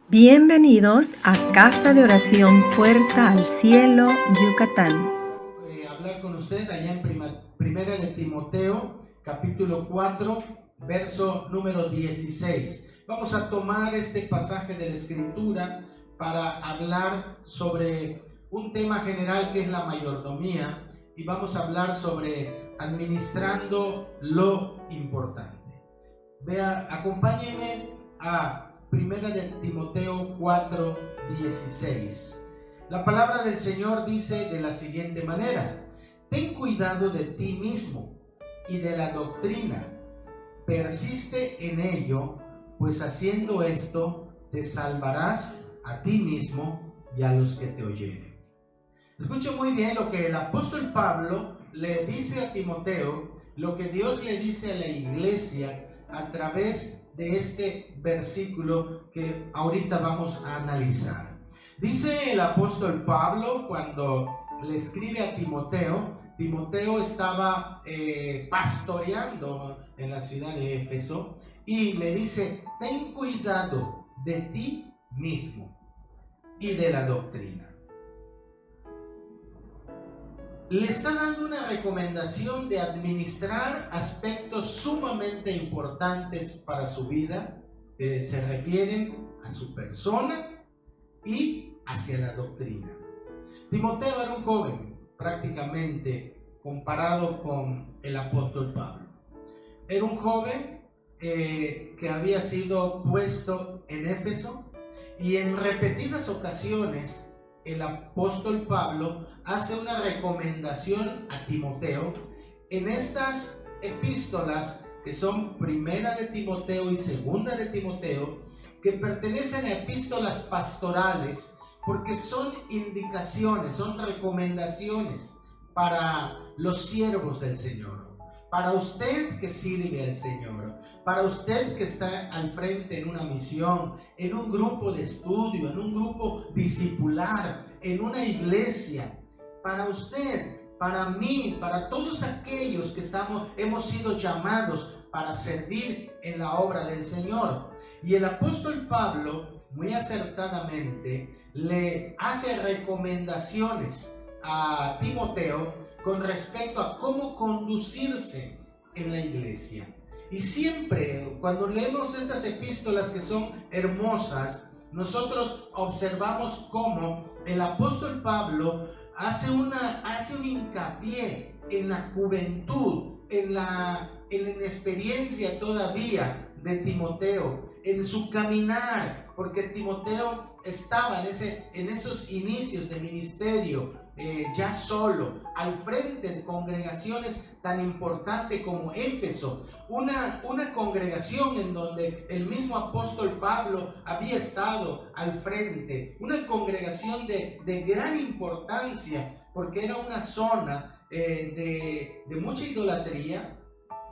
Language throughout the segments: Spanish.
Bienvenidos a Casa de Oración Puerta al Cielo, Yucatán. Hablar con usted allá en Primera de Timoteo, capítulo 4, verso número 16. Vamos a tomar este pasaje de la Escritura para hablar sobre un tema general que es la mayordomía y vamos a hablar sobre administrando lo importante. Vea, acompáñenme a Primera de Timoteo 4, 16. La palabra del Señor dice de la siguiente manera: ten cuidado de ti mismo y de la doctrina, persiste en ello, pues haciendo esto te salvarás a ti mismo y a los que te oyeren. Escuchen muy bien lo que el apóstol Pablo le dice a Timoteo, lo que Dios le dice a la iglesia a través de este versículo que ahorita vamos a analizar. Dice el apóstol Pablo cuando le escribe a Timoteo. Timoteo estaba pastoreando en la ciudad de Éfeso y le dice: ten cuidado de ti mismo y de la doctrina. Le está dando una recomendación de administrar aspectos sumamente importantes para su vida, que se refieren a su persona y hacia la doctrina. Timoteo era un joven, prácticamente comparado con el apóstol Pablo. Era un joven que había sido puesto en Éfeso, y en repetidas ocasiones el apóstol Pablo hace una recomendación a Timoteo en estas epístolas que son Primera de Timoteo y Segunda de Timoteo, que pertenecen a epístolas pastorales porque son indicaciones, son recomendaciones para los siervos del Señor, para usted que sirve al Señor, para usted que está al frente en una misión, en un grupo de estudio, en un grupo discipular, en una iglesia, para usted, para mí, para todos aquellos que hemos sido llamados para servir en la obra del Señor. Y el apóstol Pablo, muy acertadamente, le hace recomendaciones a Timoteo con respecto a cómo conducirse en la iglesia. Y siempre, cuando leemos estas epístolas que son hermosas, nosotros observamos cómo el apóstol Pablo hace un hincapié en la juventud, en la inexperiencia todavía de Timoteo, en su caminar, porque Timoteo estaba en esos inicios de ministerio, ya solo, al frente de congregaciones tan importantes como Éfeso, una congregación en donde el mismo apóstol Pablo había estado al frente, una congregación de gran importancia, porque era una zona de mucha idolatría,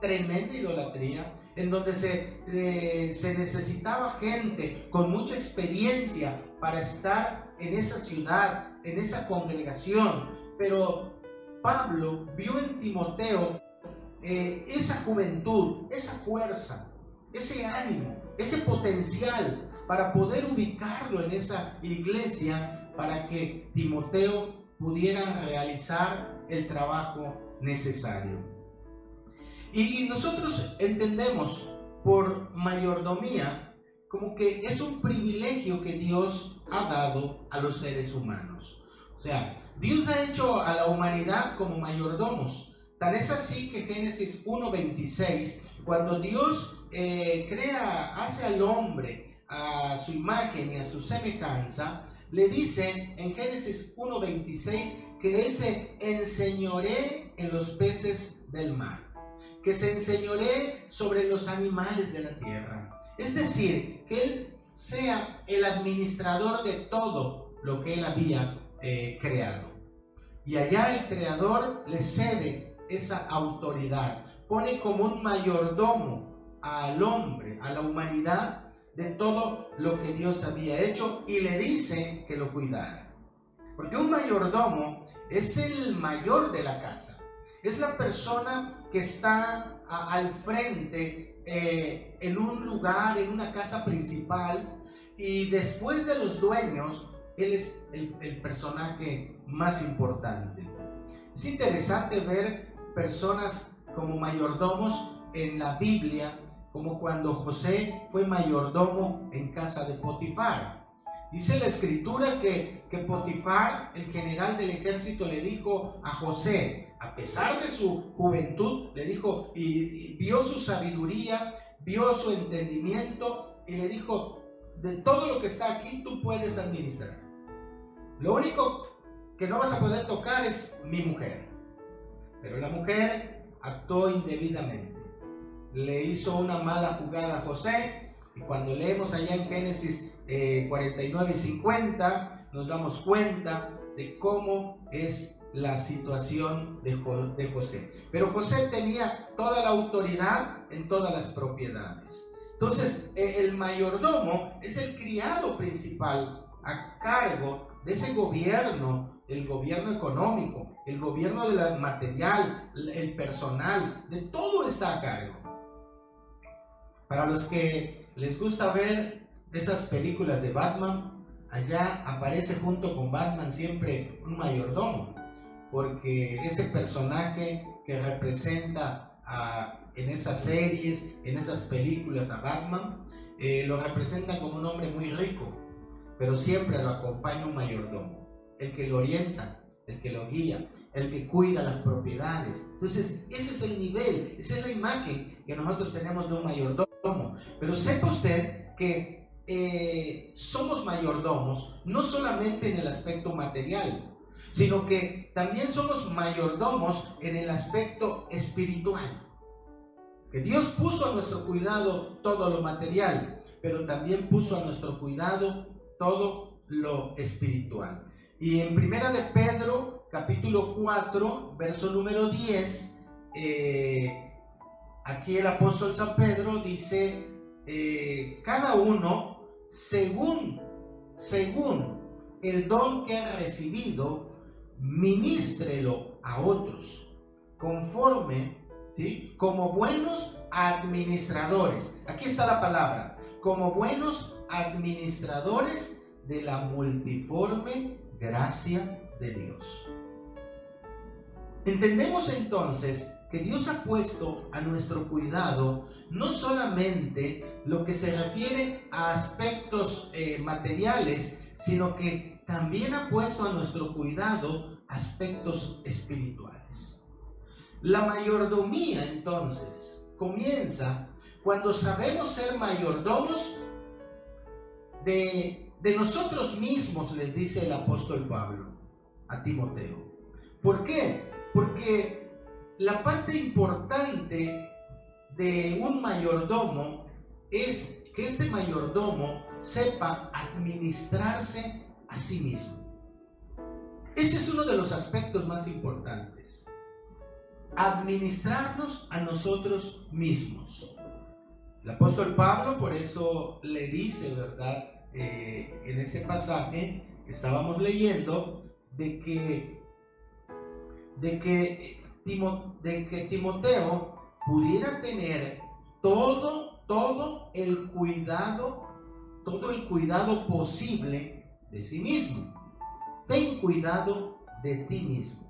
tremenda idolatría, en donde se necesitaba gente con mucha experiencia para estar en esa ciudad, en esa congregación. Pero Pablo vio en Timoteo esa juventud, esa fuerza, ese ánimo, ese potencial para poder ubicarlo en esa iglesia, para que Timoteo pudiera realizar el trabajo necesario. Y nosotros entendemos por mayordomía como que es un privilegio que Dios ha dado a los seres humanos. O sea, Dios ha hecho a la humanidad como mayordomos. Tal es así que Génesis 1:26, cuando Dios hace al hombre a su imagen y a su semejanza, le dice en Génesis 1:26 que Él se enseñoree en los peces del mar, que se enseñoree sobre los animales de la tierra. Es decir, que Él sea el administrador de todo lo que Él había creado. Y allá el Creador le cede esa autoridad, pone como un mayordomo al hombre, a la humanidad, de todo lo que Dios había hecho, y le dice que lo cuidara. Porque un mayordomo es el mayor de la casa, es la persona que está al frente en un lugar, en una casa principal, y después de los dueños, él es el personaje más importante. Es interesante ver personas como mayordomos en la Biblia, como cuando José fue mayordomo en casa de Potifar. Dice la escritura que Potifar, el general del ejército, le dijo a José, a pesar de su juventud, le dijo, y vio su sabiduría, vio su entendimiento, y le dijo, de todo lo que está aquí tú puedes administrar. Lo único que no vas a poder tocar es mi mujer. Pero la mujer actuó indebidamente. Le hizo una mala jugada a José, y cuando leemos allá en Génesis 49 y 50, nos damos cuenta de cómo es la situación de José. Pero José tenía toda la autoridad en todas las propiedades. Entonces, el mayordomo es el criado principal a cargo de ese gobierno, el gobierno económico, el gobierno de la material, el personal, de todo está a cargo. Para los que les gusta ver esas películas de Batman, allá aparece junto con Batman siempre un mayordomo, porque ese personaje que representa en esas series, en esas películas a Batman, lo representa como un hombre muy rico, pero siempre lo acompaña un mayordomo, el que lo orienta, el que lo guía, el que cuida las propiedades. Entonces, ese es el nivel, esa es la imagen que nosotros tenemos de un mayordomo. Pero sepa usted que somos mayordomos no solamente en el aspecto material, sino que también somos mayordomos en el aspecto espiritual. Que Dios puso a nuestro cuidado todo lo material, pero también puso a nuestro cuidado todo lo espiritual. Y en Primera de Pedro, capítulo 4, verso número 10, aquí el apóstol San Pedro dice, cada uno según el don que ha recibido, ministrelo a otros, conforme, ¿sí?, como buenos administradores. Aquí está la palabra, como buenos administradores de la multiforme gracia de Dios. Entendemos entonces que Dios ha puesto a nuestro cuidado no solamente lo que se refiere a aspectos materiales, sino que también ha puesto a nuestro cuidado aspectos espirituales. La mayordomía entonces comienza cuando sabemos ser mayordomos de nosotros mismos, les dice el apóstol Pablo a Timoteo. ¿Por qué? Porque la parte importante de un mayordomo es que este mayordomo sepa administrarse a sí mismo. Ese es uno de los aspectos más importantes. Administrarnos a nosotros mismos. El apóstol Pablo por eso le dice, ¿verdad?, en ese pasaje que estábamos leyendo, de que Timoteo pudiera tener todo el cuidado posible de sí mismo. Ten cuidado de ti mismo.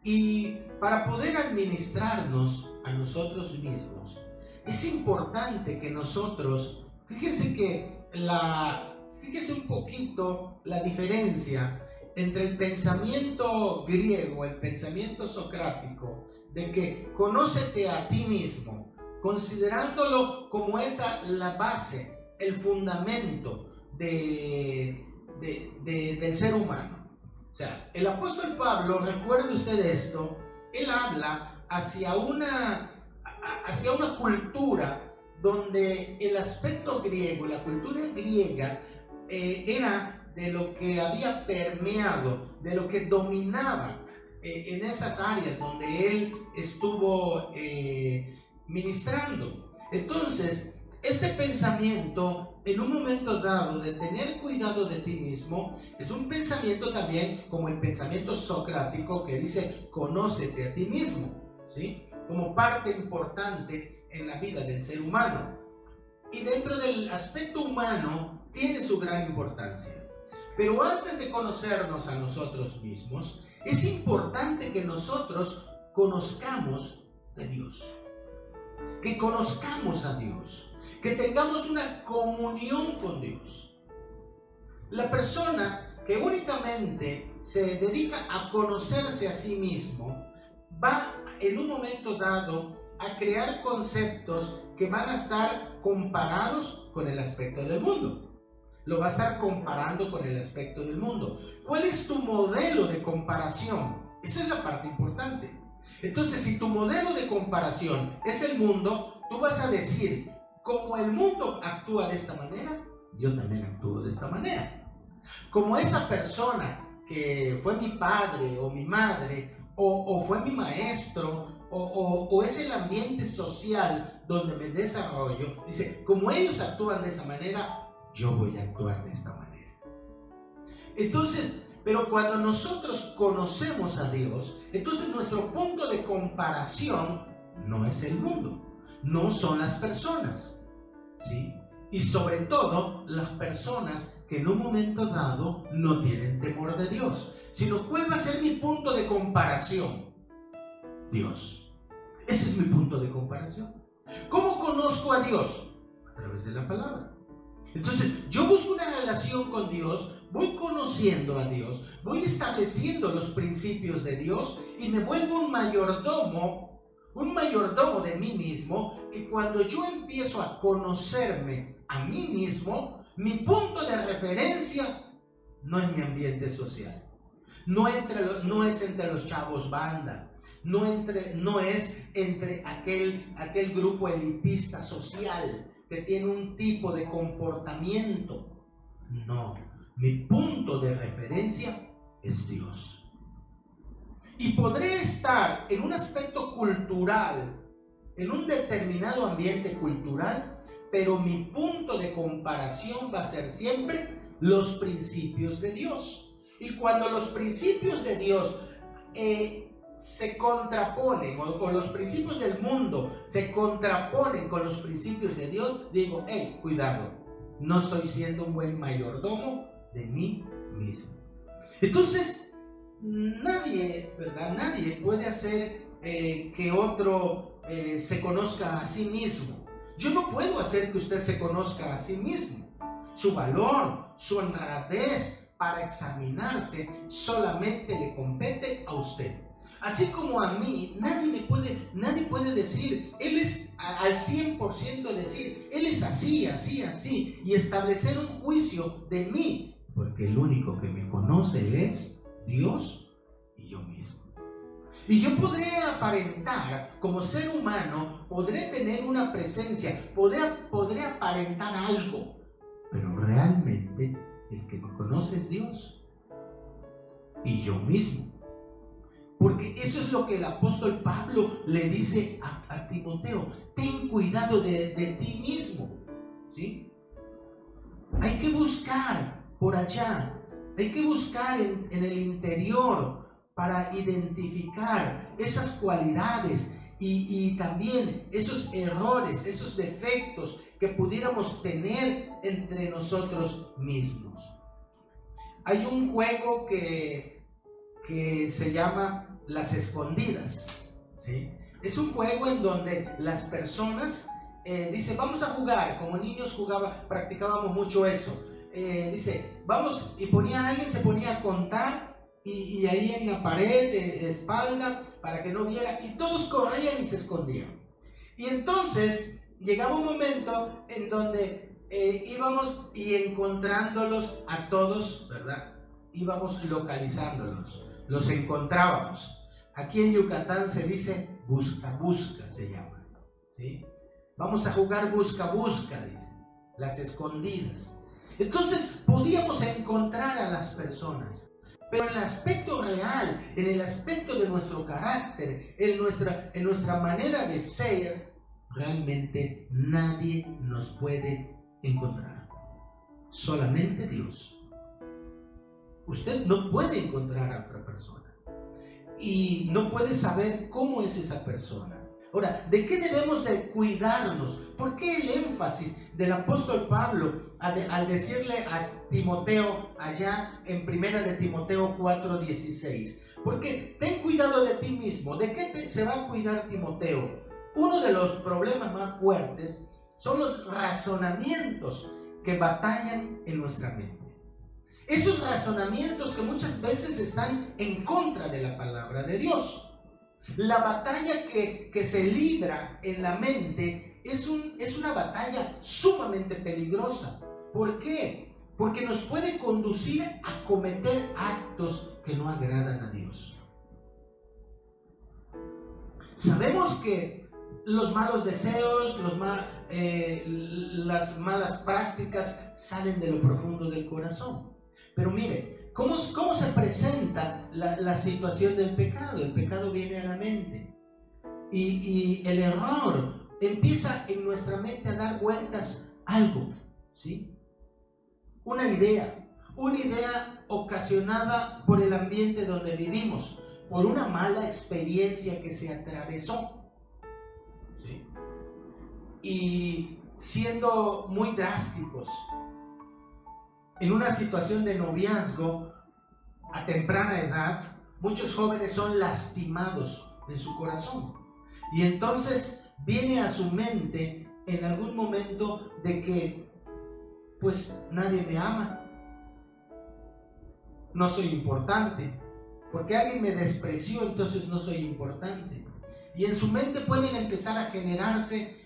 Y para poder administrarnos a nosotros mismos, es importante que nosotros, fíjense un poquito la diferencia entre el pensamiento griego, el pensamiento socrático, de que conócete a ti mismo, considerándolo como la base, el fundamento del ser humano. O sea, el apóstol Pablo, recuerde usted esto, él habla hacia una cultura donde el aspecto griego, la cultura griega, era de lo que había permeado, de lo que dominaba en esas áreas donde él estuvo ministrando. Entonces, este pensamiento, en un momento dado, de tener cuidado de ti mismo, es un pensamiento también como el pensamiento socrático que dice, conócete a ti mismo, ¿sí?, como parte importante en la vida del ser humano. Y dentro del aspecto humano, tiene su gran importancia. Pero antes de conocernos a nosotros mismos, es importante que nosotros conozcamos de Dios. Que conozcamos a Dios. Que tengamos una comunión con Dios. La persona que únicamente se dedica a conocerse a sí mismo va en un momento dado a crear conceptos que van a estar comparados con el aspecto del mundo. Lo va a estar comparando con el aspecto del mundo. ¿Cuál es tu modelo de comparación? Esa es la parte importante. Entonces, si tu modelo de comparación es el mundo, tú vas a decir, como el mundo actúa de esta manera, yo también actúo de esta manera. Como esa persona que fue mi padre o mi madre, o fue mi maestro, o es el ambiente social donde me desarrollo, dice, como ellos actúan de esa manera, yo voy a actuar de esta manera. Entonces, pero cuando nosotros conocemos a Dios, entonces nuestro punto de comparación no es el mundo, no son las personas, ¿sí? Y sobre todo las personas que en un momento dado no tienen temor de Dios, sino ¿cuál va a ser mi punto de comparación? Dios. Ese es mi punto de comparación. ¿Cómo conozco a Dios? A través de la palabra. Entonces, yo busco una relación con Dios, voy conociendo a Dios, voy estableciendo los principios de Dios y me vuelvo un mayordomo de mí mismo, que cuando yo empiezo a conocerme a mí mismo, mi punto de referencia no es mi ambiente social, no es entre los chavos banda, no es entre aquel grupo elitista social que tiene un tipo de comportamiento. No, mi punto de referencia es Dios. Y podré estar en un aspecto cultural, en un determinado ambiente cultural, pero mi punto de comparación va a ser siempre los principios de Dios. Y cuando los principios de Dios se contraponen, o los principios del mundo se contraponen con los principios de Dios, digo, cuidado, no estoy siendo un buen mayordomo de mí mismo. Entonces, nadie puede hacer que otro se conozca a sí mismo. Yo no puedo hacer que usted se conozca a sí mismo. Su valor, su honradez para examinarse solamente le compete a usted. Así como a mí, nadie puede decir, él es al 100% decir, él es así, y establecer un juicio de mí, porque el único que me conoce es Dios y yo mismo. Y yo podré aparentar, como ser humano, podré tener una presencia, podré aparentar algo, pero realmente el que me conoce es Dios y yo mismo. Porque eso es lo que el apóstol Pablo le dice a Timoteo: ten cuidado de ti mismo, ¿sí? Hay que buscar por allá, hay que buscar en el interior para identificar esas cualidades y también esos errores, esos defectos que pudiéramos tener entre nosotros mismos. Hay un juego que se llama Las Escondidas, ¿sí? Es un juego en donde las personas dicen, vamos a jugar. Como niños practicábamos mucho eso. Dice, vamos, y alguien se ponía a contar y ahí en la pared, de espalda, para que no viera, y todos corrían y se escondían. Y entonces llegaba un momento en donde íbamos y encontrándolos a todos, ¿verdad? Íbamos localizándolos, los encontrábamos. Aquí en Yucatán se dice busca, se llama, ¿sí? Vamos a jugar busca, dicen, las escondidas. Entonces podíamos encontrar a las personas, pero en el aspecto real, en el aspecto de nuestro carácter, en nuestra manera de ser, realmente nadie nos puede encontrar, solamente Dios. Usted no puede encontrar a otra persona y no puede saber cómo es esa persona, Ahora, ¿de qué debemos de cuidarnos? ¿Por qué el énfasis del apóstol Pablo al decirle a Timoteo allá en 1 de Timoteo 4:16? Porque ten cuidado de ti mismo. ¿De qué se va a cuidar Timoteo? Uno de los problemas más fuertes son los razonamientos que batallan en nuestra mente. Esos razonamientos que muchas veces están en contra de la palabra de Dios. La batalla que se libra en la mente es una batalla sumamente peligrosa. ¿Por qué? Porque nos puede conducir a cometer actos que no agradan a Dios. Sabemos que los malos deseos, las malas prácticas salen de lo profundo del corazón. Pero mire, ¿cómo se presenta la situación del pecado? El pecado viene a la mente. Y el error empieza en nuestra mente a dar vueltas algo, ¿sí? Una idea ocasionada por el ambiente donde vivimos, por una mala experiencia que se atravesó, ¿sí? Y siendo muy drásticos, en una situación de noviazgo a temprana edad, muchos jóvenes son lastimados en su corazón. Y entonces viene a su mente en algún momento de que, pues, nadie me ama, no soy importante, porque alguien me despreció, entonces no soy importante. Y en su mente pueden empezar a generarse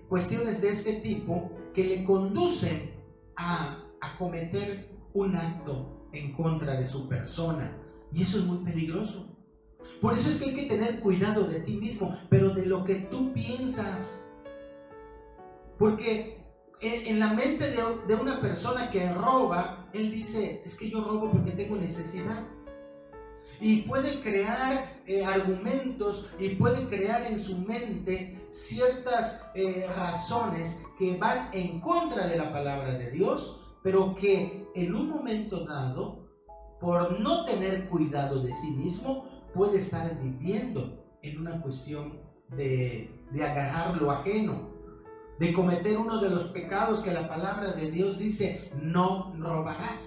cuestiones de este tipo que le conducen a cometer un acto en contra de su persona. Y eso es muy peligroso. Por eso es que hay que tener cuidado de ti mismo, pero de lo que tú piensas. Porque en la mente de una persona que roba, él dice, es que yo robo porque tengo necesidad. Y puede crear argumentos y puede crear en su mente ciertas razones que van en contra de la palabra de Dios, pero que en un momento dado, por no tener cuidado de sí mismo, puede estar viviendo en una cuestión de agarrar lo ajeno, de cometer uno de los pecados que la palabra de Dios dice, no robarás.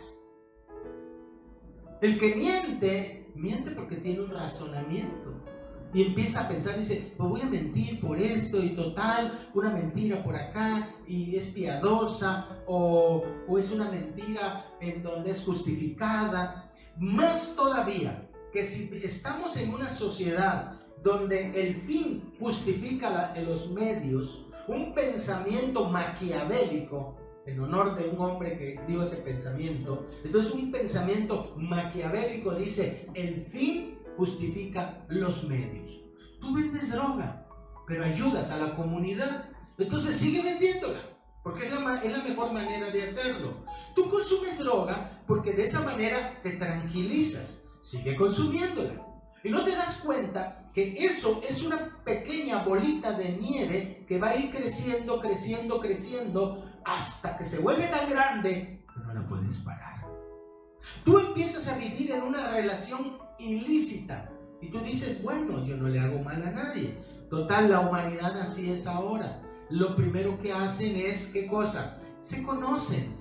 El que miente porque tiene un razonamiento y empieza a pensar, dice, pues voy a mentir por esto y total, una mentira por acá y es piadosa o es una mentira en donde es justificada. Más todavía que si estamos en una sociedad donde el fin justifica los medios, un pensamiento maquiavélico, en honor de un hombre que dio ese pensamiento. Entonces un pensamiento maquiavélico dice, el fin justifica los medios. Tú vendes droga, pero ayudas a la comunidad, entonces sigue vendiéndola, porque es la mejor manera de hacerlo. Tú consumes droga porque de esa manera te tranquilizas, sigue consumiéndola. Y no te das cuenta que eso es una pequeña bolita de nieve que va a ir creciendo, creciendo, creciendo, hasta que se vuelve tan grande que no la puedes parar. Tú empiezas a vivir en una relación ilícita y tú dices, bueno, yo no le hago mal a nadie. Total, la humanidad así es ahora. Lo primero que hacen es, ¿qué cosa? Se conocen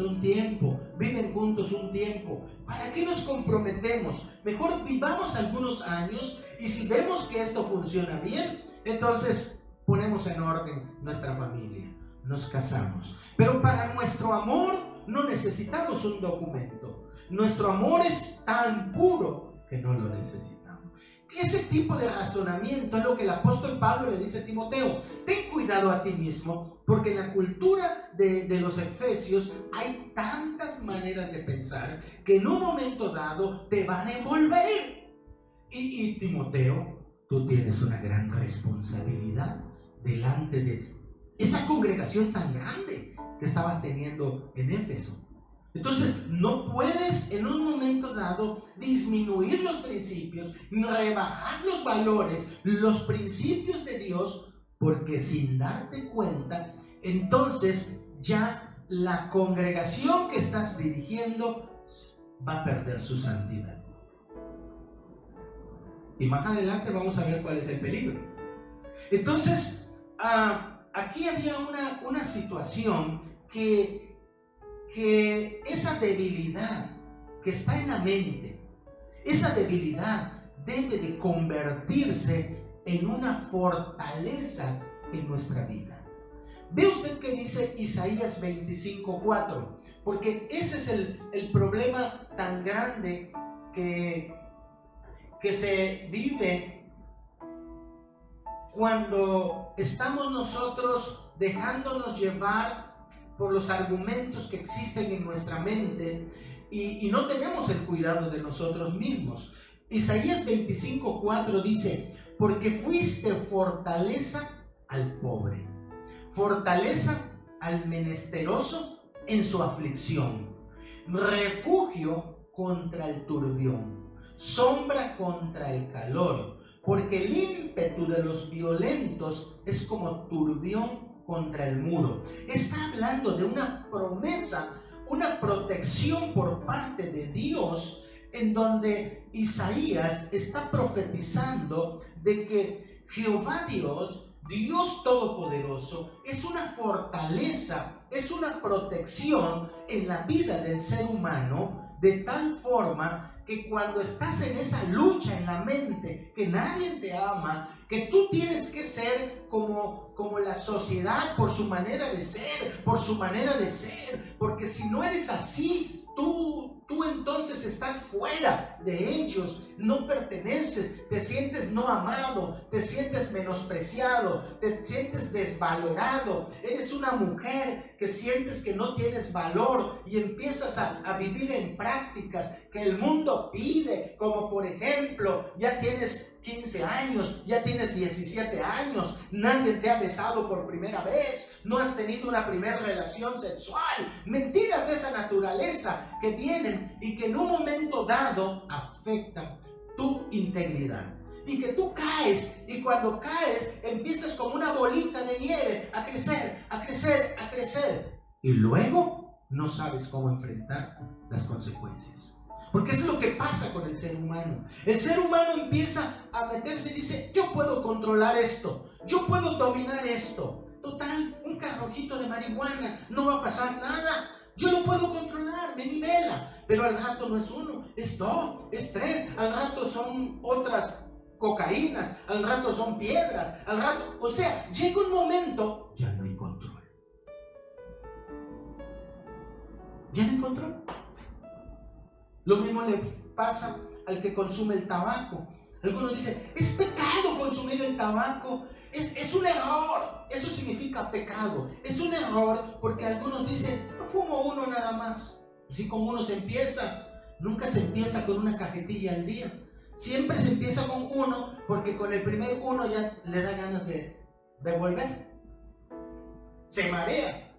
un tiempo, viven juntos un tiempo. ¿Para qué nos comprometemos? Mejor vivamos algunos años y si vemos que esto funciona bien, entonces ponemos en orden nuestra familia. Nos casamos. Pero para nuestro amor no necesitamos un documento. Nuestro amor es tan puro que no lo necesitamos. Ese tipo de razonamiento es lo que el apóstol Pablo le dice a Timoteo. Ten cuidado a ti mismo, porque en la cultura de los efesios hay tantas maneras de pensar que en un momento dado te van a envolver. Y Timoteo, tú tienes una gran responsabilidad delante de esa congregación tan grande que estaba teniendo en Éfeso. Entonces, no puedes en un momento dado disminuir los principios, rebajar los valores, los principios de Dios, porque sin darte cuenta, entonces ya la congregación que estás dirigiendo va a perder su santidad. Y más adelante vamos a ver cuál es el peligro. Entonces, aquí había una situación que esa debilidad que está en la mente, esa debilidad debe de convertirse en una fortaleza en nuestra vida. Ve usted que dice Isaías 25:4, porque ese es el problema tan grande que se vive cuando estamos nosotros dejándonos llevar por los argumentos que existen en nuestra mente y no tenemos el cuidado de nosotros mismos. Isaías 25:4 dice: porque fuiste fortaleza al pobre, fortaleza al menesteroso en su aflicción, refugio contra el turbión, sombra contra el calor, porque el ímpetu de los violentos es como turbión contra el muro. Está hablando de una promesa, una protección por parte de Dios, en donde Isaías está profetizando de que Jehová Dios Todopoderoso, es una fortaleza, es una protección en la vida del ser humano, de tal forma que cuando estás en esa lucha en la mente, que nadie te ama, que tú tienes que ser como la sociedad por su manera de ser, porque si no eres así, tú entonces estás fuera de ellos, no perteneces, te sientes no amado, te sientes menospreciado, te sientes desvalorado, eres una mujer que sientes que no tienes valor y empiezas a vivir en prácticas que el mundo pide, como por ejemplo, ya tienes 15 años, ya tienes 17 años, nadie te ha besado por primera vez, no has tenido una primera relación sexual, mentiras de esa naturaleza que vienen y que en un momento dado afectan tu integridad. Y que tú caes, y cuando caes empiezas como una bolita de nieve a crecer, a crecer, a crecer. Y luego no sabes cómo enfrentar las consecuencias. Porque eso es lo que pasa con el ser humano. El ser humano empieza a meterse y dice: yo puedo controlar esto, yo puedo dominar esto. Total, un carrojito de marihuana, no va a pasar nada. Yo lo puedo controlar, me nivela. Pero al rato no es uno, es dos, es tres. Al rato son otras cocaínas, al rato son piedras, al rato... O sea, llega un momento, ya no hay control. Ya no hay control. Lo mismo le pasa al que consume el tabaco. Algunos dicen: es pecado consumir el tabaco. Es un error. Eso significa pecado. Es un error porque algunos dicen: no fumo uno nada más. Así como uno se empieza, nunca se empieza con una cajetilla al día. Siempre se empieza con uno, porque con el primer uno ya le da ganas de volver. Se marea.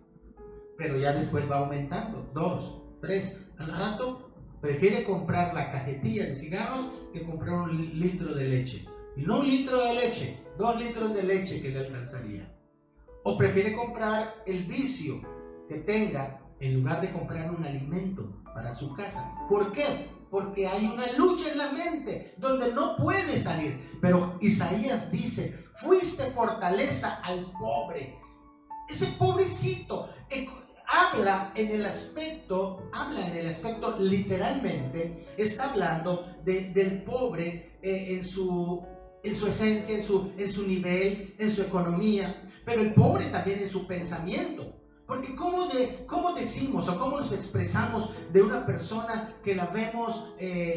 Pero ya después va aumentando. 2, 3. Al rato prefiere comprar la cajetilla de cigarros que comprar un litro de leche. Y no un litro de leche, 2 litros de leche que le alcanzaría. O prefiere comprar el vicio que tenga en lugar de comprar un alimento para su casa. ¿Por qué? Porque hay una lucha en la mente donde no puede salir. Pero Isaías dice: fuiste fortaleza al pobre. Ese pobrecito habla en el aspecto literalmente, está hablando del pobre en su esencia, en su nivel, en su economía, pero el pobre también en su pensamiento. Porque ¿cómo decimos o cómo nos expresamos de una persona que la vemos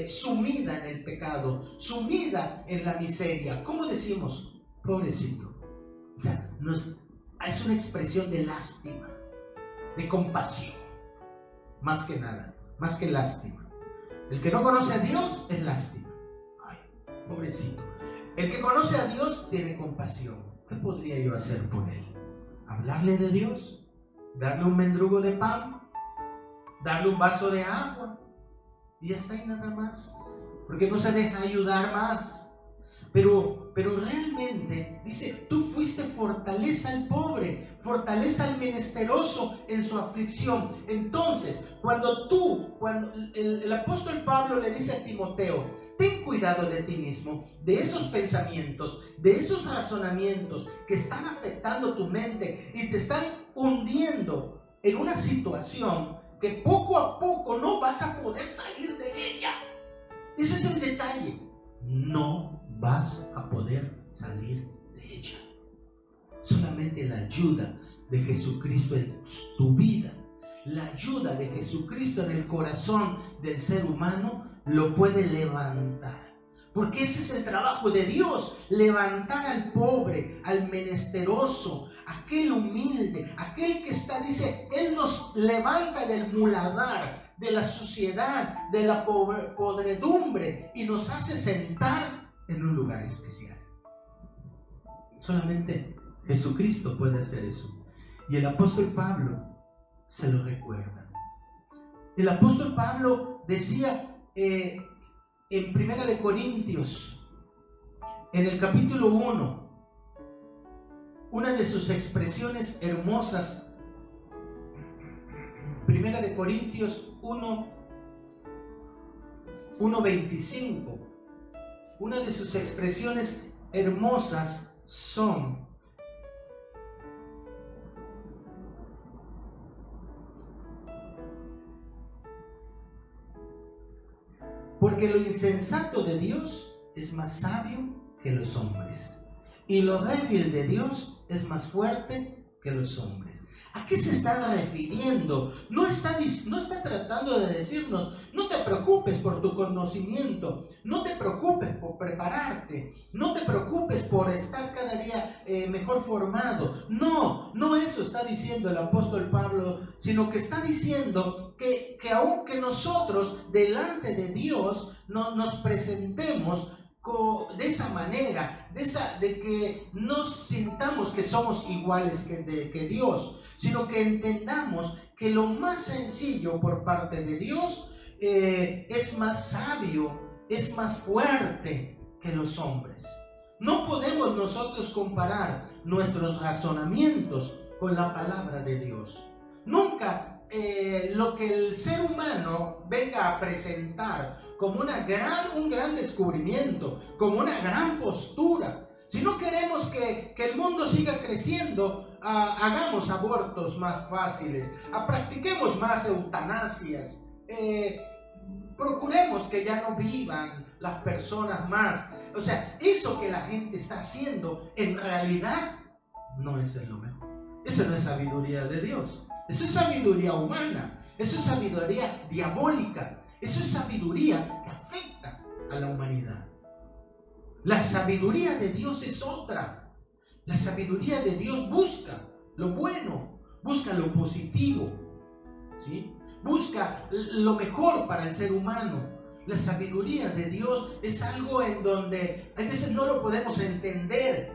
sumida en el pecado, sumida en la miseria? ¿Cómo decimos? Pobrecito. O sea, es una expresión de lástima, de compasión, más que nada, más que lástima. El que no conoce a Dios es lástima. Ay, pobrecito. El que conoce a Dios tiene compasión. ¿Qué podría yo hacer por él? ¿Hablarle de Dios? ¿Darle un mendrugo de pan? ¿Darle un vaso de agua? Y está ahí nada más. Porque no se deja ayudar más. Pero realmente dice: tú fuiste fortaleza al pobre, fortaleza al menesteroso en su aflicción. Entonces, cuando el apóstol Pablo le dice a Timoteo: ten cuidado de ti mismo, de esos pensamientos, de esos razonamientos que están afectando tu mente y te están hundiendo en una situación que poco a poco no vas a poder salir de ella. Ese es el detalle. No vas a poder salir de ella. Solamente la ayuda de Jesucristo en tu vida, la ayuda de Jesucristo en el corazón del ser humano lo puede levantar. Porque ese es el trabajo de Dios, levantar al pobre, al menesteroso, aquel humilde, aquel que está, dice, Él nos levanta del muladar, de la suciedad, de la podredumbre y nos hace sentar en un lugar especial. Solamente Jesucristo puede hacer eso. Y el apóstol Pablo se lo recuerda. El apóstol Pablo decía en 1 de Corintios, en el capítulo 1, una de sus expresiones hermosas, 1 de Corintios 1:25, una de sus expresiones hermosas son: porque lo insensato de Dios es más sabio que los hombres, y lo débil de Dios es más fuerte que los hombres. ¿A qué se está refiriendo? No está tratando de decirnos, no te preocupes por tu conocimiento, no te preocupes por prepararte, no te preocupes por estar cada día mejor formado. No eso está diciendo el apóstol Pablo, sino que está diciendo que aunque nosotros delante de Dios nos presentemos de esa manera, de que no sintamos que somos iguales que Dios, sino que entendamos que lo más sencillo por parte de Dios es más sabio, es más fuerte que los hombres. No podemos nosotros comparar nuestros razonamientos con la palabra de Dios. Nunca lo que el ser humano venga a presentar como un gran descubrimiento, como una gran postura. Si no queremos que el mundo siga creciendo, hagamos abortos más fáciles, practiquemos más eutanasias, procuremos que ya no vivan las personas más. O sea, eso que la gente está haciendo en realidad no es lo mejor. Eso no es sabiduría de Dios, eso es sabiduría humana, eso es sabiduría diabólica, eso es sabiduría que afecta a la humanidad. La sabiduría de Dios es otra. La sabiduría de Dios busca lo bueno, busca lo positivo, ¿sí? Busca lo mejor para el ser humano. La sabiduría de Dios es algo en donde a veces no lo podemos entender.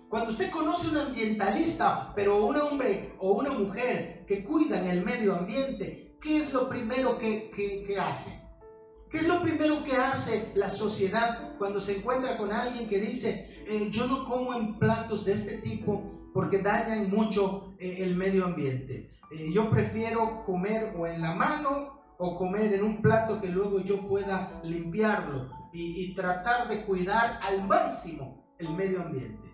Cuando usted conoce un ambientalista, pero un hombre o una mujer que cuidan el medio ambiente, ¿qué es lo primero que hace? ¿Qué es lo primero que hace la sociedad cuando se encuentra con alguien que dice yo no como en platos de este tipo porque dañan mucho el medio ambiente? Yo prefiero comer o en la mano o comer en un plato que luego yo pueda limpiarlo y tratar de cuidar al máximo el medio ambiente.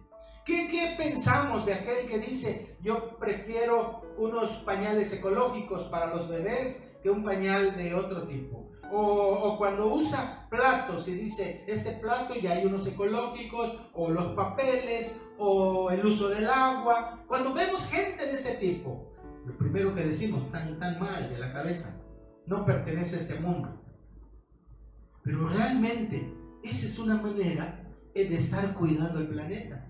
¿Qué pensamos de aquel que dice yo prefiero unos pañales ecológicos para los bebés que un pañal de otro tipo? O cuando usa platos y dice este plato ya hay unos ecológicos, o los papeles, o el uso del agua. Cuando vemos gente de ese tipo, lo primero que decimos, tan mal de la cabeza, no pertenece a este mundo. Pero realmente esa es una manera de estar cuidando el planeta.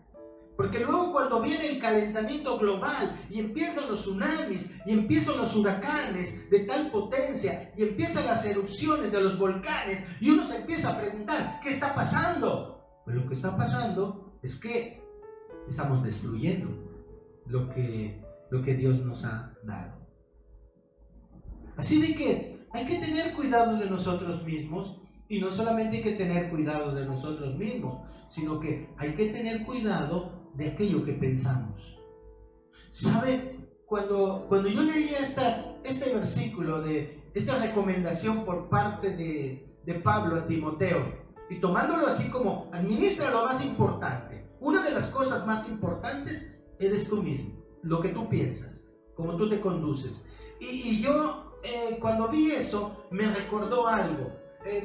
Porque luego cuando viene el calentamiento global y empiezan los tsunamis y empiezan los huracanes de tal potencia y empiezan las erupciones de los volcanes y uno se empieza a preguntar, ¿qué está pasando? Pues lo que está pasando es que estamos destruyendo lo que Dios nos ha dado. Así de que hay que tener cuidado de nosotros mismos, y no solamente hay que tener cuidado de nosotros mismos, sino que hay que tener cuidado de aquello que pensamos. ¿Sabe? Cuando yo leía este versículo de esta recomendación por parte de Pablo a Timoteo, y tomándolo así como administra lo más importante. Una de las cosas más importantes eres tú mismo, lo que tú piensas, cómo tú te conduces. Y yo cuando vi eso me recordó algo.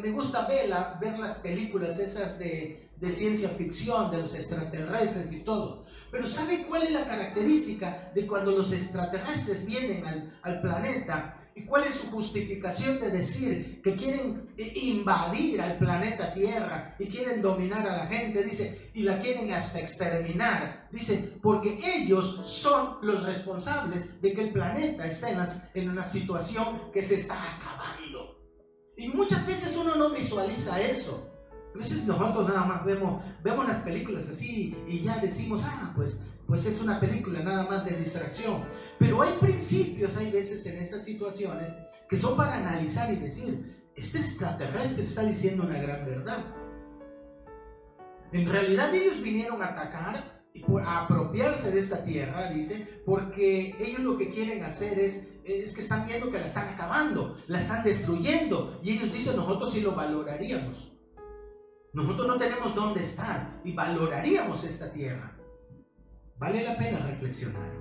Me gusta ver las películas esas de ciencia ficción, de los extraterrestres y todo. Pero ¿sabe cuál es la característica de cuando los extraterrestres vienen al planeta? ¿Y cuál es su justificación de decir que quieren invadir al planeta Tierra y quieren dominar a la gente? Dice, y la quieren hasta exterminar. Dice, porque ellos son los responsables de que el planeta esté en una situación que se está acabando. Y muchas veces uno no visualiza eso. A veces nosotros nada más vemos las películas así y ya decimos, pues es una película nada más de distracción. Pero hay principios, hay veces en esas situaciones que son para analizar y decir, este extraterrestre está diciendo una gran verdad. En realidad ellos vinieron a atacar y a apropiarse de esta tierra, dice, porque ellos lo que quieren hacer es que están viendo que la están acabando, la están destruyendo. Y ellos dicen, nosotros sí lo valoraríamos. Nosotros no tenemos dónde estar y valoraríamos esta tierra. Vale la pena reflexionar.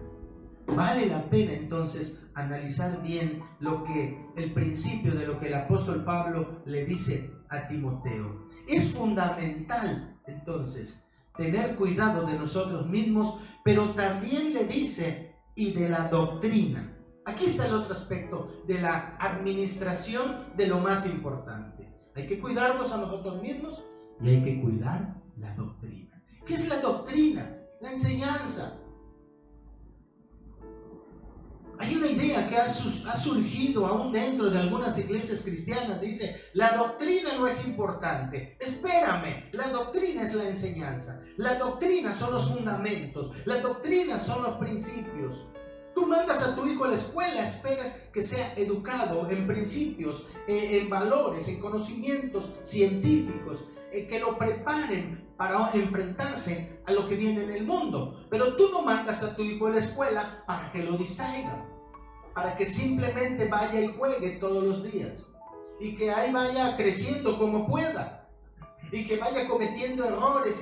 Vale la pena entonces analizar bien el principio de lo que el apóstol Pablo le dice a Timoteo. Es fundamental entonces tener cuidado de nosotros mismos, pero también le dice y de la doctrina. Aquí está el otro aspecto de la administración de lo más importante. Hay que cuidarnos a nosotros mismos y hay que cuidar la doctrina. ¿Qué es la doctrina? La enseñanza. Hay una idea que ha surgido aún dentro de algunas iglesias cristianas. Dice, la doctrina no es importante. Espérame, la doctrina es la enseñanza. La doctrina son los fundamentos. La doctrina son los principios. Tú mandas a tu hijo a la escuela, esperas que sea educado en principios, en valores, en conocimientos científicos, que lo preparen para enfrentarse a lo que viene en el mundo. Pero tú no mandas a tu hijo a la escuela para que lo distraigan, para que simplemente vaya y juegue todos los días y que ahí vaya creciendo como pueda y que vaya cometiendo errores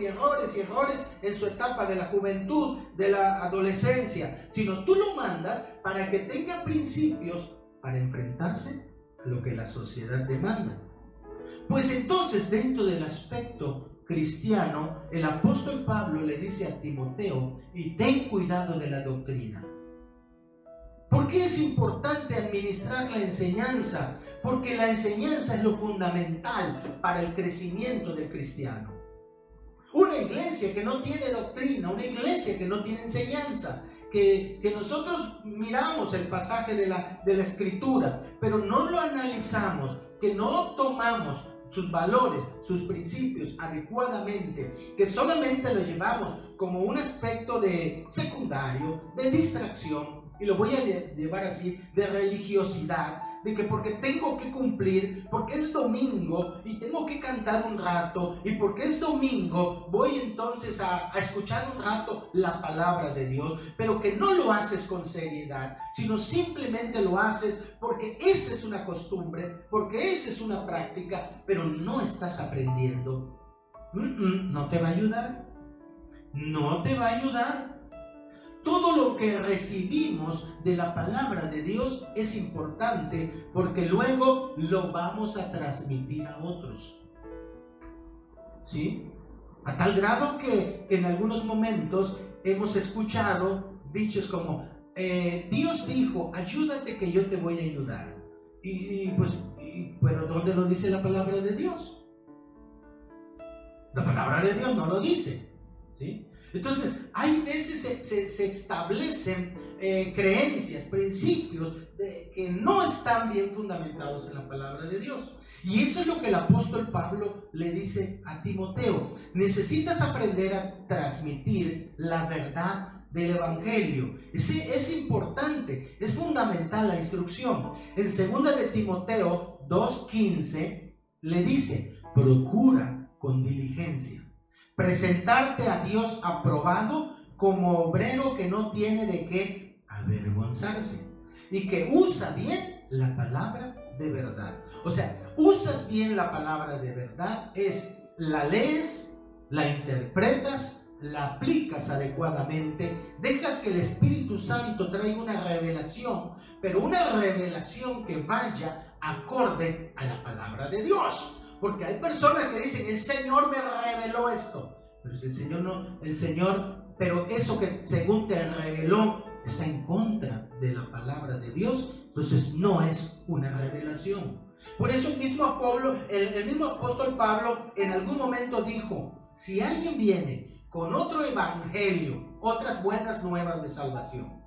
en su etapa de la juventud, de la adolescencia, sino tú lo mandas para que tenga principios para enfrentarse a lo que la sociedad demanda. Pues entonces, dentro del aspecto cristiano, el apóstol Pablo le dice a Timoteo, y ten cuidado de la doctrina. ¿Por qué es importante administrar la enseñanza? Porque la enseñanza es lo fundamental para el crecimiento del cristiano. Una iglesia que no tiene doctrina, una iglesia que no tiene enseñanza, que nosotros miramos el pasaje de la Escritura, pero no lo analizamos, que no tomamos sus valores, sus principios adecuadamente, que solamente lo llevamos como un aspecto de secundario, de distracción, y lo voy a llevar así, de religiosidad, de que porque tengo que cumplir, porque es domingo y tengo que cantar un rato, y porque es domingo voy entonces a escuchar un rato la palabra de Dios, pero que no lo haces con seriedad, sino simplemente lo haces porque esa es una costumbre, porque esa es una práctica, pero no estás aprendiendo. No te va a ayudar, no te va a ayudar. Todo lo que recibimos de la palabra de Dios es importante porque luego lo vamos a transmitir a otros. ¿Sí? A tal grado que en algunos momentos hemos escuchado dichos como Dios dijo, ayúdate que yo te voy a ayudar. Pero ¿dónde lo dice la palabra de Dios? La palabra de Dios no lo dice. ¿Sí? Entonces, hay veces se establecen creencias, principios que no están bien fundamentados en la palabra de Dios. Y eso es lo que el apóstol Pablo le dice a Timoteo. Necesitas aprender a transmitir la verdad del Evangelio. Es importante, es fundamental la instrucción. En 2 de Timoteo 2:15 le dice, procura con diligencia presentarte a Dios aprobado como obrero que no tiene de qué avergonzarse y que usa bien la palabra de verdad. O sea, usas bien la palabra de verdad es la lees, la interpretas, la aplicas adecuadamente, dejas que el Espíritu Santo traiga una revelación, pero una revelación que vaya acorde a la palabra de Dios. Porque hay personas que dicen, el Señor me reveló esto, pero si el Señor no, pero eso que según te reveló está en contra de la palabra de Dios, entonces no es una revelación. Por eso el mismo apóstol Pablo en algún momento dijo, si alguien viene con otro evangelio, otras buenas nuevas de salvación,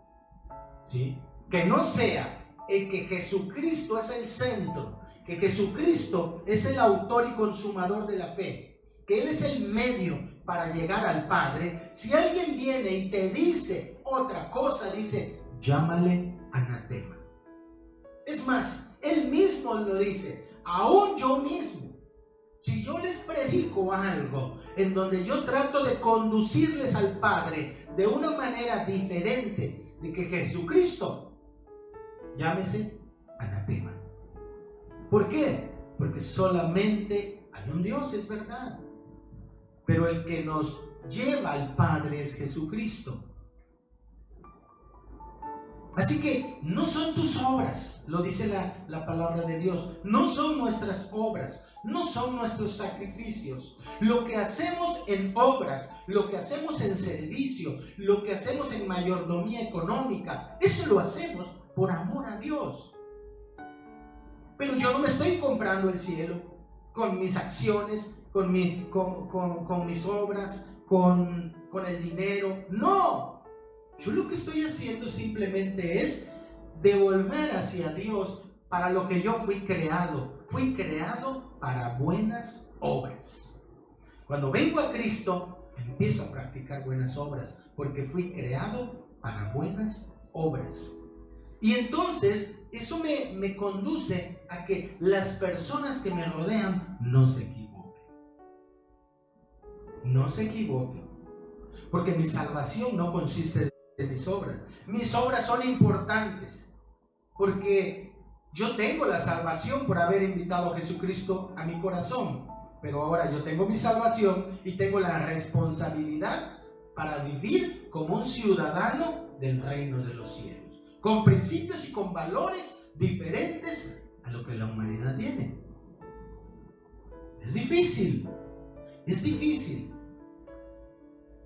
¿sí?, que no sea el que Jesucristo es el centro, que Jesucristo es el autor y consumador de la fe, que Él es el medio para llegar al Padre, si alguien viene y te dice otra cosa, dice, llámale anatema. Es más, Él mismo lo dice, aún yo mismo, si yo les predico algo en donde yo trato de conducirles al Padre de una manera diferente de que Jesucristo, llámese anatema. ¿Por qué? Porque solamente hay un Dios, es verdad. Pero el que nos lleva al Padre es Jesucristo. Así que no son tus obras, lo dice la palabra de Dios, no son nuestras obras, no son nuestros sacrificios. Lo que hacemos en obras, lo que hacemos en servicio, lo que hacemos en mayordomía económica, eso lo hacemos por amor a Dios. Pero yo no me estoy comprando el cielo con mis acciones, con mis obras, con el dinero. No, yo lo que estoy haciendo simplemente es devolver hacia Dios para lo que yo fui creado. Fui creado para buenas obras. Cuando vengo a Cristo, empiezo a practicar buenas obras, porque fui creado para buenas obras. Y entonces eso me conduce a que las personas que me rodean no se equivoquen. No se equivoquen. Porque mi salvación no consiste de mis obras. Mis obras son importantes. Porque yo tengo la salvación por haber invitado a Jesucristo a mi corazón. Pero ahora yo tengo mi salvación y tengo la responsabilidad para vivir como un ciudadano del reino de los cielos, con principios y con valores diferentes a lo que la humanidad tiene. Es difícil, es difícil.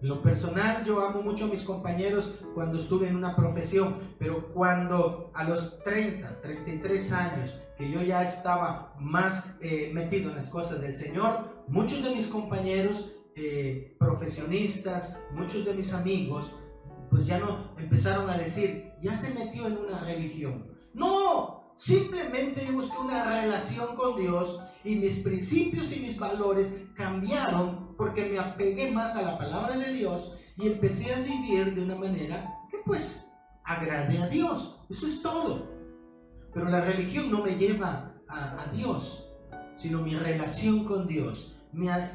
En lo personal, yo amo mucho a mis compañeros cuando estuve en una profesión, pero cuando a los 33 años, que yo ya estaba más metido en las cosas del Señor, muchos de mis compañeros profesionistas, muchos de mis amigos, pues ya no empezaron a decir, ya se metió en una religión. No, simplemente yo busqué una relación con Dios y mis principios y mis valores cambiaron porque me apegué más a la palabra de Dios y empecé a vivir de una manera que pues agrade a Dios. Eso es todo. Pero la religión no me lleva a Dios, sino mi relación con Dios,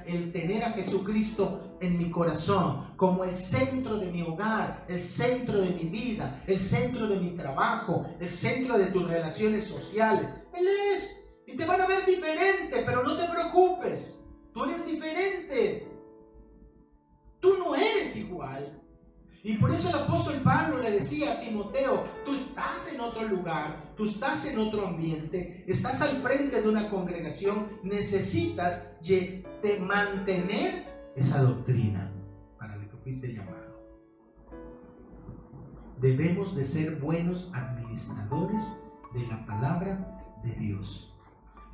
el tener a Jesucristo en mi corazón como el centro de mi hogar, el centro de mi vida, el centro de mi trabajo, el centro de tus relaciones sociales. Él es. Y te van a ver diferente, pero no te preocupes. Tú eres diferente. Tú no eres igual. Y por eso el apóstol Pablo le decía a Timoteo, tú estás en otro lugar, tú estás en otro ambiente, estás al frente de una congregación, necesitas de mantener esa doctrina para la que fuiste llamado. Debemos de ser buenos administradores de la palabra de Dios.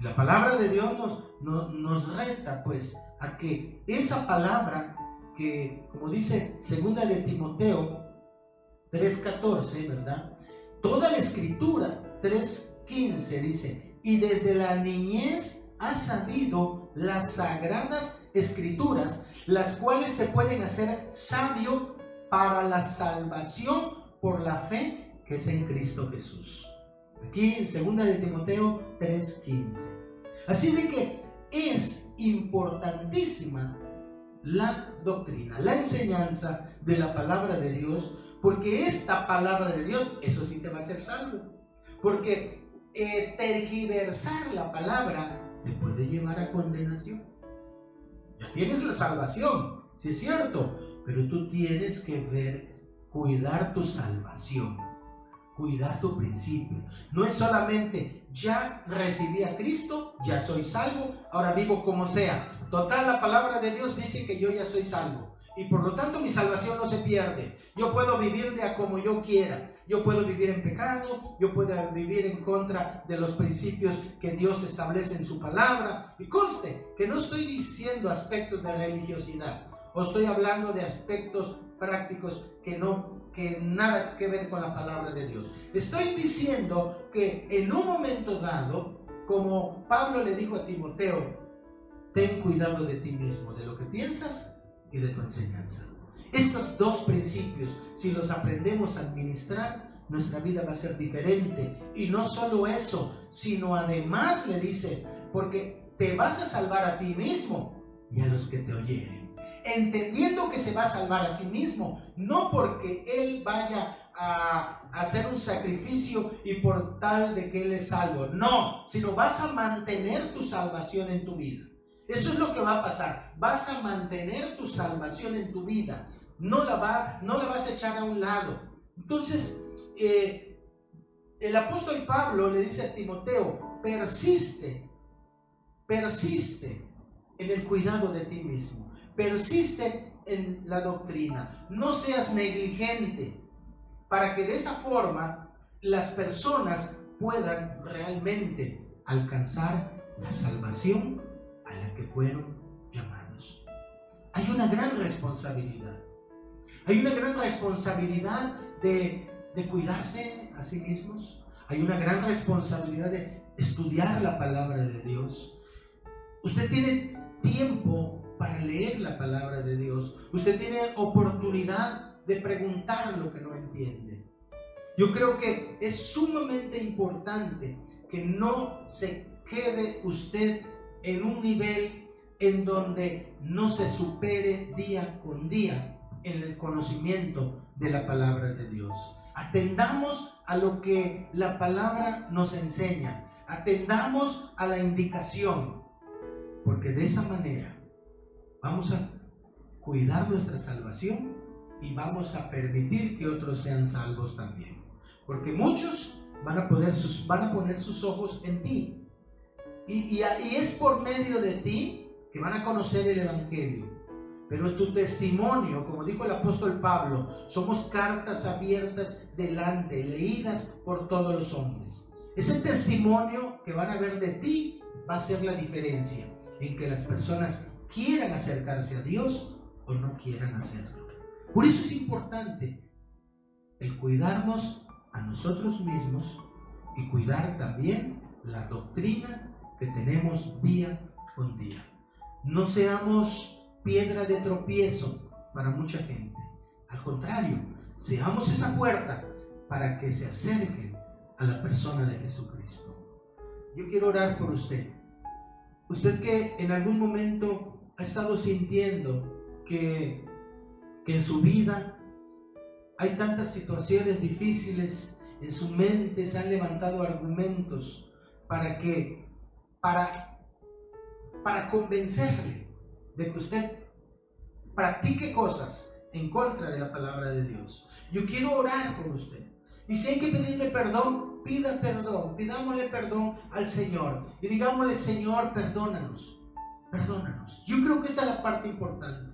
La palabra de Dios nos reta pues a que esa palabra que, como dice segunda de Timoteo 3:14, ¿verdad? Toda la escritura, 3:15 dice, y desde la niñez has sabido las sagradas escrituras, las cuales te pueden hacer sabio para la salvación por la fe que es en Cristo Jesús. Aquí en segunda de Timoteo 3:15. Así de que es importantísima la doctrina, la enseñanza de la palabra de Dios, porque esta palabra de Dios, eso sí te va a hacer salvo. Porque tergiversar la palabra te puede llevar a condenación. tienes la salvación, sí es cierto, pero tú tienes que cuidar tu salvación, cuidar tu principio. No es solamente, ya recibí a Cristo, ya soy salvo, ahora vivo como sea. Total, la palabra de Dios dice que yo ya soy salvo y por lo tanto mi salvación no se pierde. Yo puedo vivir de a como yo quiera. Yo puedo vivir en pecado, yo puedo vivir en contra de los principios que Dios establece en su palabra. Y conste que no estoy diciendo aspectos de religiosidad, o estoy hablando de aspectos prácticos que nada que ver con la palabra de Dios. Estoy diciendo que en un momento dado, como Pablo le dijo a Timoteo, ten cuidado de ti mismo, de lo que piensas y de tu enseñanza. Estos dos principios, si los aprendemos a administrar, nuestra vida va a ser diferente. Y no solo eso, sino además le dice, porque te vas a salvar a ti mismo y a los que te oyeren. Entendiendo que se va a salvar a sí mismo, no porque él vaya a hacer un sacrificio y por tal de que él es salvo, no, sino vas a mantener tu salvación en tu vida. Eso es lo que va a pasar, vas a mantener tu salvación en tu vida, no la vas a echar a un lado. Entonces, el apóstol Pablo le dice a Timoteo, persiste en el cuidado de ti mismo. Persiste en la doctrina, no seas negligente, para que de esa forma las personas puedan realmente alcanzar la salvación a la que fueron llamados. Hay una gran responsabilidad, de cuidarse a sí mismos, hay una gran responsabilidad de estudiar la palabra de Dios. Usted tiene tiempo para leer la palabra de Dios. Usted tiene oportunidad de preguntar lo que no entiende. Yo creo que es sumamente importante que no se quede usted en un nivel en donde no se supere día con día en el conocimiento de la palabra de Dios. Atendamos a lo que la palabra nos enseña. Atendamos a la indicación, porque de esa manera vamos a cuidar nuestra salvación y vamos a permitir que otros sean salvos también. Porque muchos van a poner sus ojos en ti. Y es por medio de ti que van a conocer el Evangelio. Pero tu testimonio, como dijo el apóstol Pablo, somos cartas abiertas delante, leídas por todos los hombres. Ese testimonio que van a ver de ti va a ser la diferencia en que las personas quieran acercarse a Dios o no quieran hacerlo. Por eso es importante el cuidarnos a nosotros mismos y cuidar también la doctrina que tenemos día con día. No seamos piedra de tropiezo para mucha gente. Al contrario, seamos esa puerta para que se acerquen a la persona de Jesucristo. Yo quiero orar por usted. Usted que en algún momento ha estado sintiendo que en su vida hay tantas situaciones difíciles, en su mente se han levantado argumentos para convencerle de que usted practique cosas en contra de la palabra de Dios. Yo quiero orar por usted. Y si hay que pedirle perdón, pida perdón. Pidámosle perdón al Señor. Y digámosle, Señor, perdónanos. Perdónanos. Yo creo que esta es la parte importante.